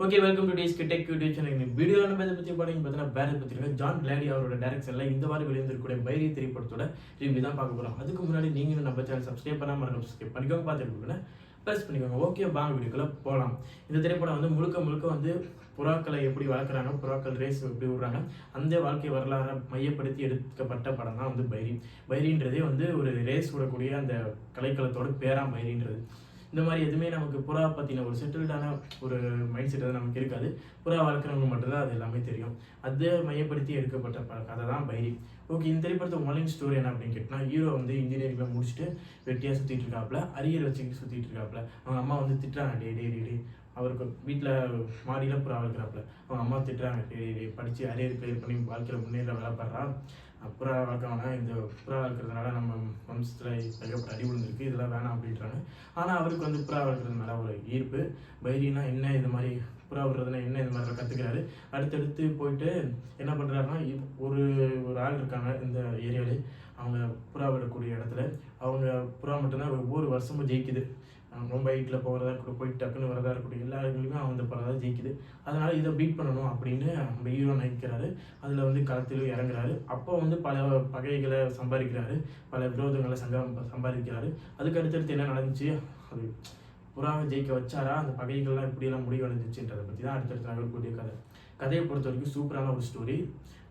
Okay, welcome two days tech YouTube channel. இந்த வீடியோவில் நம்ம இதை பற்றி பார்த்தீங்கன்னா வேறு பற்றிருக்க ஜான் கிளாடி அவரோட டைரக்ஷனில் இந்த வாரம் வெளியிருந்திருக்கக்கூடிய பைரி திரைப்படத்தோட ரிவ்யூ தான் பார்க்க போகிறோம். அதுக்கு முன்னாடி நீங்கள் நம்ம சேனல் சப்ஸ்கிரைப் பண்ணாமல் சப்ஸ்கிரைப் பண்ணிக்கோங்க, பார்த்துருக்கோங்க ப்ரெஸ் பண்ணிக்கோங்க. ஓகே, வாங்க வீடியோக்குள்ளே போகலாம். இந்த திரைப்படம் வந்து முழுக்க வந்து புறாக்களை எப்படி வளர்க்குறாங்க, புறாக்கள் ரேஸ் எப்படி விடுறாங்க, அந்த வாழ்க்கை வரலாறை மையப்படுத்தி எடுக்கப்பட்ட படம் தான் வந்து பைரின்றதே வந்து ஒரு ரேஸ் விடக்கூடிய அந்த கலைக்களத்தோட பேரா பைரின்றது. இந்த மாதிரி எதுவுமே நமக்கு புறா பற்றின ஒரு செட்டில்டான ஒரு மைண்ட் செட் வந்து நமக்கு இருக்காது. புறா வளர்க்குறவங்க மட்டும்தான் அது எல்லாமே தெரியும். அதை மையப்படுத்தி எடுக்கப்பட்ட கதை தான் பைரி. ஓகே, இந்த திரைப்படத்தோட மொழிங் ஸ்டோரி என்ன அப்படின்னு கேட்டால், ஹீரோ வந்து இன்ஜினியரிங்கில் முடிச்சுட்டு வெட்டியாக சுற்றிட்டு இருக்காப்புல, அரியர் வச்சுக்கிட்டு சுற்றிட்டு இருக்காப்புல. அவங்க அம்மா வந்து திட்டுறாங்க, டே அவருக்கு வீட்டில் மாடியில் புறா வளர்க்குறாப்புல. அவங்க அம்மா திட்டுறாங்க, டே படித்து அரியர் கிளியர் பண்ணி வாழ்க்கையில் முன்னேற வேலைப்படுறா, புறா வளர்க்கணும்னா இந்த புறா வளர்க்குறதுனால நம்ம வம்சத்தில் ஏகப்பட்ட அடி விழுந்திருக்கு, இதெல்லாம் வேணாம் அப்படின்றாங்க. ஆனால் அவருக்கு வந்து புறா வளர்க்குறது மேலே ஒரு ஈர்ப்பு. பைரினா என்ன, இது மாதிரி புறா விடுறதுனா என்ன, இது மாதிரிலாம் கற்றுக்கிறாரு. அடுத்தடுத்து போயிட்டு என்ன பண்ணுறாருன்னா, ஒரு ஆள் இருக்காங்க இந்த ஏரியாவிலே, அவங்க புறா விடக்கூடிய இடத்துல. அவங்க புறா மட்டும்தான் ஒவ்வொரு வருஷமும் ஜெயிக்குது. ரொம்ப ஹைட்டில் போகிறதா இருக்கட்டும், போயிட்டு டக்குன்னு வரதா இருக்கட்டும், எல்லா இடங்களுமே அவங்க புறா தான் ஜெயிக்குது. அதனால் இதை பீட் பண்ணணும் அப்படின்னு நம்ம ஹீரோ நினைக்கிறாரு. அதில் வந்து களத்திலும் இறங்குறாரு. அப்போ வந்து பல பகைகளை சம்பாதிக்கிறாரு, பல விரோதங்களை சம்பாதிக்கிறாரு. அதுக்கு அடுத்தடுத்து என்ன நடந்துச்சு, அது புறாவை ஜெயிக்க வச்சாரா, அந்த பகைகள்லாம் இப்படியெல்லாம் முடிவடைஞ்சிச்சுன்றதை பற்றி தான் அடுத்தடுத்து நகரக்கூடிய கதையை பொறுத்த வரைக்கும் சூப்பரான ஒரு ஸ்டோரி.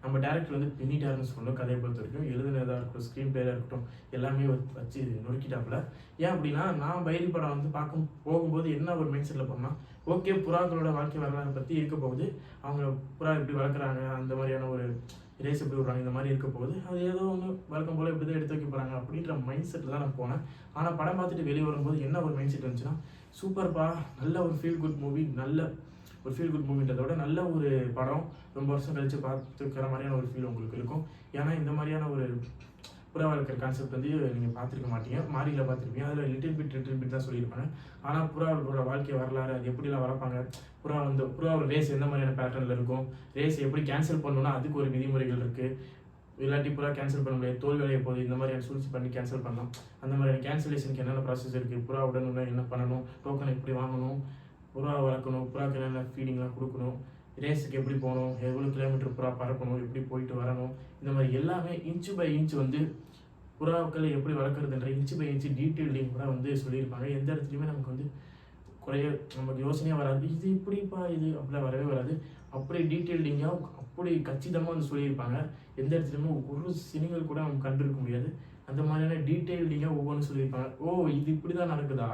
நம்ம டேரக்டர் வந்து பின்னிட்டாருன்னு சொல்லணும். கதையை பொறுத்த வரைக்கும் எழுதுனதாக இருக்கட்டும், ஸ்க்ரீன் பிளேயாக இருக்கட்டும், எல்லாமே வச்சு நொறுக்கிட்டாப்புல. ஏன் அப்படின்னா, நான் பைரி படம் வந்து போகும்போது என்ன ஒரு மைண்ட் செட்டில் போனால், ஓகே புறாக்களோட வாழ்க்கை வரலாறு பற்றி இருக்க போகுது, அவங்க புறா எப்படி வளர்க்குறாங்க, அந்த மாதிரியான ஒரு ரேஸ் எப்படி விடுறாங்க, இந்த மாதிரி இருக்க போகுது, அது ஏதோ ஒன்று வழக்கம் போல் இப்படி தான் எடுத்து வைக்க போகிறாங்க அப்படின்ற மைண்ட் செட்டில் தான் நான் போனேன். ஆனால் படம் பார்த்துட்டு வெளியே வரும்போது என்ன ஒரு மைண்ட் செட் இருந்துச்சுன்னா, சூப்பர்ப்பா, நல்ல ஒரு ஃபீல் குட் மூவி, ஒரு ஃபீல் குட் மூவின்றதோட நல்ல ஒரு படம், ரொம்ப வருஷம் கழித்து பார்த்துக்கிற மாதிரியான ஒரு ஃபீல் உங்களுக்கு இருக்கும். ஏன்னா இந்த மாதிரியான ஒரு புறா வளர்க்குற கான்செப்ட் வந்து நீங்கள் பார்த்துருக்க மாட்டீங்க, மாரியில் பார்த்துருப்பீங்க. அதில் லிட்டில் பிட் தான் சொல்லியிருப்பாங்க. ஆனால் புறாவோட வாழ்க்கை வரலாறு, அது எப்படிலாம் வளர்ப்பாங்க, புறாவோட ரேஸ் எந்த மாதிரியான பேட்டர்னில் இருக்கும், ரேஸ் எப்படி கேன்சல் பண்ணணும்னா அதுக்கு ஒரு விதிமுறைகள் இருக்குது. இல்லாட்டி புறா கேன்சல் பண்ண முடியாது, தோல்வி அடைய போகுது, இந்த மாதிரியான சூழ்ச்சி பண்ணி கேன்சல் பண்ணலாம். அந்த மாதிரியான கேன்சலேஷனுக்கு என்னென்ன ப்ராசஸ் இருக்குது, புறா உடனே என்ன பண்ணணும், டோக்கன் எப்படி வாங்கணும், புறா வளர்க்கணும், புறாக்கு என்னென்ன ஃபீடிங்லாம் கொடுக்கணும், ரேஸுக்கு எப்படி போகணும், எவ்வளோ கிலோமீட்டர் புறா பறக்கணும், எப்படி போயிட்டு வரணும், இந்த மாதிரி எல்லாமே இன்ச்சு பை இன்ச்சு வந்து புறாக்களை எப்படி வளர்க்குறதுன்ற இன்ச்சு பை இன்ச்சு டீட்டெயிலிங் கூட வந்து சொல்லியிருப்பாங்க. எந்த இடத்துலையுமே நமக்கு வந்து குறைய நமக்கு யோசனையாக வராது, இது இப்படிப்பா இது அப்படிலாம் வரவே வராது. அப்படி டீட்டெயிலிங்காக அப்படி கச்சிதமாக வந்து சொல்லியிருப்பாங்க. எந்த இடத்துலையுமே ஒரு சினிங்கள் கூட நம்ம கண்டிருக்க முடியாது. அந்த மாதிரியான டீட்டெயிலிங்காக ஒவ்வொன்றும் சொல்லியிருப்பாங்க. இது இப்படி தான் நடக்குதா,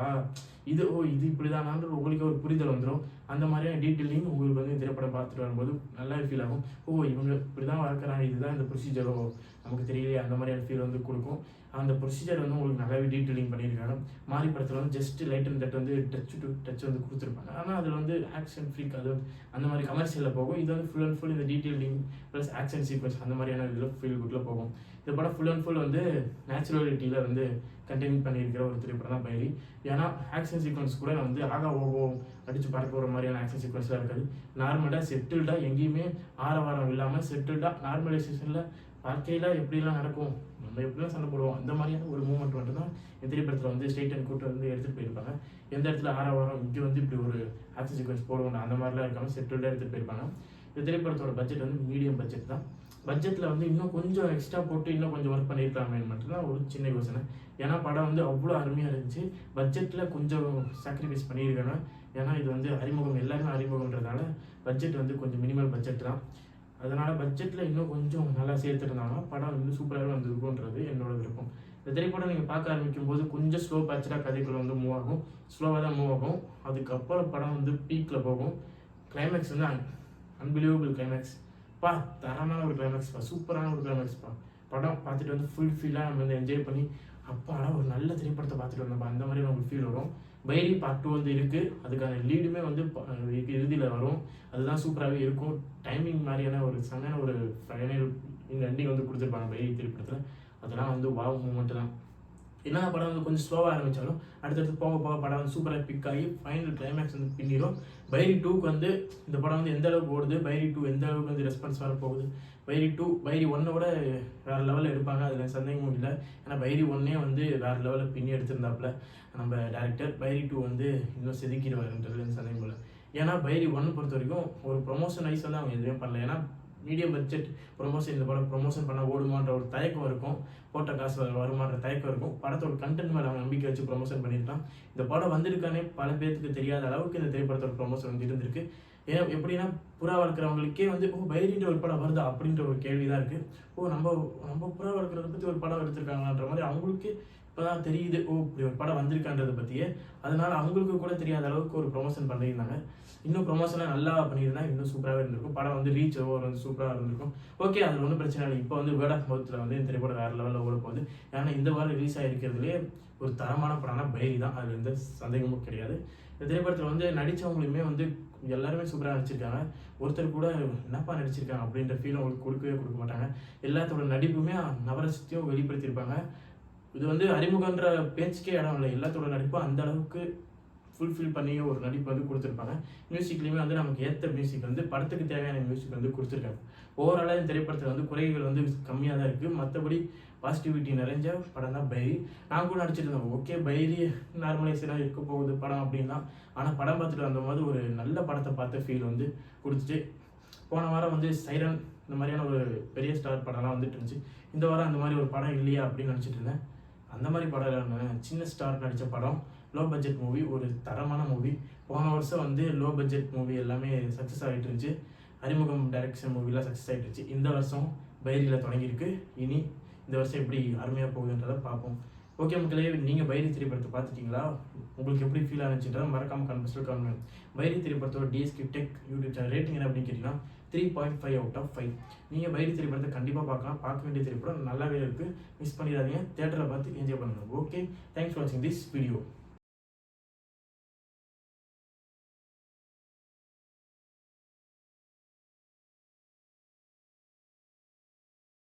இது இப்படி தானான்ற உங்களுக்கு ஒரு புரிதல் வந்துடும். அந்த மாதிரியான டீட்டெயிலிங் உங்களுக்கு வந்து திரைப்படம் பார்த்துட்டு வரும்போது நல்லா ஃபீல் ஆகும். இவங்க இப்படி தான் வளர்க்குறாங்க, இதுதான் இந்த ப்ரொசீஜரோ, நமக்கு தெரியலையே, அந்த மாதிரியான ஃபீல் வந்து கொடுக்கும். அந்த ப்ரொசீஜர் வந்து உங்களுக்கு நல்லாவே டீட்டெயிலிங் பண்ணியிருக்காங்க. மாறி படத்தில் வந்து ஜஸ்ட் லைட் அண்ட் தட் வந்து டச் வந்து கொடுத்துருப்பாங்க. ஆனால் அதில் வந்து ஆக்ஷன் ஃப்ரீக், அது அந்த மாதிரி கமர்ஷியலில் போகும். இது வந்து ஃபுல் அண்ட் ஃபுல் இந்த டீட்டெயிலிங் ப்ளஸ் ஆக்ஷன் சீக்வன்ஸ் அந்த மாதிரியான இதில் ஃபீல் குட்டில் போகும். இந்த படம் ஃபுல் அண்ட் ஃபுல் வந்து நேச்சுரலிட்டியில் வந்து கண்டெயின் பண்ணியிருக்கிற ஒரு திரைப்படம் தான் பைரி. ஏன்னா ஆக்ஷன் சீக்வன்ஸ் கூட வந்து ஓகோ அடித்து பறக்க போகிற மாதிரியான ஆக்ஷன் சீக்வன்ஸ்லாம் இருக்காது. நார்மலாக செட்டில்டாக, எங்கேயுமே ஆரவாரம் இல்லாமல் செட்டில்டாக நார்மலைசேஷனில் வாழ்க்கையில் எப்படிலாம் நடக்கும், நம்ம எப்படிலாம் சண்டை போடுவோம், அந்த மாதிரியான ஒரு மூமெண்ட் மட்டும் தான் இந்த திரைப்படத்தில் வந்து ஸ்ட்ரெயிட் அண்ட் கூட்ட வந்து எடுத்துகிட்டு போயிருப்பாங்க. எந்த இடத்துல ஆரவாரம் இங்கே வந்து இப்படி ஒரு ஆக்ஷன் சீக்வன்ஸ் போடுவோம் அந்த மாதிரிலாம் இருக்காமல் செட்டில்டாக எடுத்துகிட்டு போயிருப்பாங்க. இந்த திரைப்படத்தோட பட்ஜெட் வந்து மீடியம் பட்ஜெட் தான். பட்ஜெட்டில் வந்து இன்னும் கொஞ்சம் எக்ஸ்ட்ரா போட்டு இன்னும் கொஞ்சம் ஒர்க் பண்ணியிருக்கலாமே மட்டும்தான் ஒரு சின்ன யோசனை. ஏன்னா படம் வந்து அவ்வளோ அருமையாக இருந்துச்சு. பட்ஜெட்டில் கொஞ்சம் சாக்ரிஃபைஸ் பண்ணியிருக்காங்க. ஏன்னா இது வந்து அறிமுகம், எல்லாருமே அறிமுகன்றதுனால பட்ஜெட் வந்து கொஞ்சம் மினிமல் பட்ஜெட் தான். அதனால் பட்ஜெட்டில் இன்னும் கொஞ்சம் நல்லா சேர்த்துருந்தாங்கன்னா படம் வந்து சூப்பராகவே வந்துருக்குன்றது என்னோட விருப்பம். இந்த திரைப்படம் நீங்கள் பார்க்க ஆரம்பிக்கும் போது கொஞ்சம் ஸ்லோ பேட்சராக கதைக்குள்ள வந்து மூவ் ஆகும், ஸ்லோவாக தான் மூவ் ஆகும். அதுக்கப்புறம் படம் வந்து பீக்கில் போகும். கிளைமேக்ஸ் வந்து அன்பிலீவபிள் கிளைமேக்ஸ் தரமான ஒரு கிளைமேக்ஸ்ப்பா, சூப்பரான ஒரு கிளைமேக்ஸ்ப்பா. படம் பார்த்துட்டு வந்து ஃபுல் ஃபீலாக நம்ம வந்து என்ஜாய் பண்ணி அப்பாடா ஒரு நல்ல திரைப்படத்தை பார்த்துட்டு வந்தோம்ப்பா அந்த மாதிரி நமக்கு ஃபீல் வரும். பைரி பார்ட் 2 வந்து இருக்குது, அதுக்கான லீடுமே வந்து இறுதியில் வரும். அதுதான் சூப்பராகவே இருக்கும். டைமிங் மாதிரியான ஒரு செமையான ஒரு ஃபைனல் எண்டிங் வந்து கொடுத்துருப்பாங்க பைரி திரைப்படத்தில். அதெல்லாம் வந்து வாவ் மூமெண்ட் தான். என்ன படம் வந்து கொஞ்சம் ஸ்லோவாக ஆரம்பித்தாலும் அடுத்தடுத்து போக படம் வந்து சூப்பராக பிக் ஆகி ஃபைனல் கிளைமேக்ஸ் வந்து பின்னிடும். பைரி 2க்கு வந்து இந்த படம் வந்து எந்த அளவுக்கு ஓடுது, பைரி 2 எந்த அளவுக்கு வந்து ரெஸ்பான்ஸ் வரப்போகுது, பைரி 1 விட வேறு லெவலில் எடுப்பாங்க, அதில் சந்தேகமும் இல்லை. ஏன்னா பைரி 1 வந்து வேறு லெவலில் பின்னி எடுத்திருந்தாப்புல நம்ம டேரக்டர். பைரி 2 வந்து இன்னும் செதுக்கிடுவாருன்றது சந்தேகம் இல்லை. ஏன்னா பைரி 1 பொறுத்த வரைக்கும் ஒரு ப்ரொமோஷன் வைஸ் வந்து அவங்க எதுவுமே பண்ணல. ஏன்னா மீடியம் பட்ஜெட் ப்ரொமோஷன், இந்த படம் ப்ரொமோஷன் பண்ண ஓடுமான்ற ஒரு தயக்கம் இருக்கும், போட்ட காசு வருமான்ற தயக்கம் இருக்கும். படத்தோட கண்டென்ட் மேலே அவங்க நம்பிக்கை வச்சு ப்ரொமோஷன் பண்ணியிருக்கலாம். இந்த படம் வந்திருக்கானே பல பேருக்கு தெரியாத அளவுக்கு இந்த திரைப்படத்தோட ப்ரொமோஷன் வந்து இருந்திருக்கு. ஏன் எப்படின்னா புறா வளர்க்குறவங்களுக்கே வந்து பைரின்ற ஒரு படம் வருதா அப்படின்ற ஒரு கேள்வி தான் இருக்குது. நம்ம புறா வளர்க்குறத பற்றி ஒரு படம் எடுத்திருக்காங்கன்ற மாதிரி அவங்களுக்கு இப்போ தான் தெரியுது, இப்படி ஒரு படம் வந்திருக்கான்றதை பற்றியே. அதனால அவங்களுக்கு கூட தெரியாத அளவுக்கு ஒரு ப்ரொமோஷன் பண்ணியிருந்தாங்க. இன்னும் ப்ரொமோஷனாக நல்லா பண்ணியிருந்தா இன்னும் சூப்பராகவே இருந்திருக்கும். படம் வந்து ரீச் ஓவர் வந்து சூப்பராக இருந்திருக்கும். ஓகே, அது ஒன்றும் பிரச்சனை இல்லை. இப்போ வந்து வேர்ட் ஆஃப் மவுத்தில் வந்து இந்த திரைப்படம் வேறு லெவலில் ஓட போகுது. ஏன்னா இந்த வாரம் ரிலீஸ் ஆகிருக்கிறதுலே ஒரு தரமான படம்னா பைரி தான், அதில் எந்த சந்தேகமும் கிடையாது. இந்த திரைப்படத்தில் வந்து நடித்தவங்களுமே வந்து எல்லாருமே சூப்பராக நடிச்சிருக்காங்க. ஒருத்தர் கூட என்னப்பா நடிச்சிருக்காங்க அப்படின்ற ஃபீல் அவங்களுக்கு கொடுக்க மாட்டாங்க. எல்லாத்தோட நடிப்புமே நவரசத்தையும் வெளிப்படுத்தியிருப்பாங்க. இது வந்து அறிமுகன்ற பேச்சுக்கே இடம் இல்லை. எல்லாத்தோட நடிப்பும் அந்த அளவுக்கு ஃபுல்ஃபில் பண்ணி ஒரு நடிப்பு வந்து கொடுத்துருப்பாங்க. மியூசிக்லேயுமே வந்து நமக்கு ஏற்ற மியூசிக் வந்து படத்துக்கு தேவையான மியூசிக் வந்து கொடுத்துருக்காங்க. ஓவராலாக இந்த திரைப்படத்தில் வந்து குறைகள் வந்து கம்மியாக தான் இருக்குது. மற்றபடி பாசிட்டிவிட்டி நிறைஞ்ச படம் தான் பைரி. நான் கூட நடிச்சிட்டு இருந்தேன், ஓகே பைரி நார்மலைஸாக இருக்க போகுது படம் அப்படின்னா. ஆனால் படம் பார்த்துட்டு வந்தபோது ஒரு நல்ல படத்தை பார்த்த ஃபீல் வந்து கொடுத்துட்டு, போன வாரம் வந்து சைரன் இந்த மாதிரியான ஒரு பெரிய ஸ்டார் படம்லாம் வந்துட்டு இருந்துச்சு. இந்த வாரம் அந்த மாதிரி ஒரு படம் இல்லையா அப்படின்னு நினச்சிட்டு இருந்தேன். அந்த மாதிரி படம் சின்ன ஸ்டார் நடித்த படம், லோ பட்ஜெட் மூவி, ஒரு தரமான மூவி. போன வருஷம் வந்து லோ பட்ஜெட் மூவி எல்லாமே சக்ஸஸ் ஆகிட்டு இருந்துச்சு. அறிமுகம் டைரக்ஷன் மூவிலாம் சக்ஸஸ் ஆகிட்டு இருந்துச்சு. இந்த வருஷம் பைரியில் தொடங்கியிருக்கு. இனி இந்த வருஷம் எப்படி அருமையாக போகுதுன்றதை பார்ப்போம். ஓகே மக்களே, நீங்கள் பைரி திரைப்படத்தை பார்த்துட்டிங்களா? உங்களுக்கு எப்படி ஃபீல் ஆனிச்சுன்றதை மறக்காமல் கமெண்ட்ஸில் கமெண்ட். பைரி திரைப்படத்தோட TSK tech YouTube channel rating என்ன அப்படின்னு கேட்டிங்கன்னா 3.5/5. நீங்கள் பைரி திரைப்படத்தை கண்டிப்பாக பார்க்கலாம். பார்க்க வேண்டிய திரைப்படம் நல்லாவே இருக்குது. மிஸ் பண்ணிடாதீங்க. தியேட்டரில் பார்த்து என்ஜாய் பண்ணுங்கள். ஓகே, தேங்க்ஸ் ஃபார் வாட்சிங் திஸ் வீடியோ.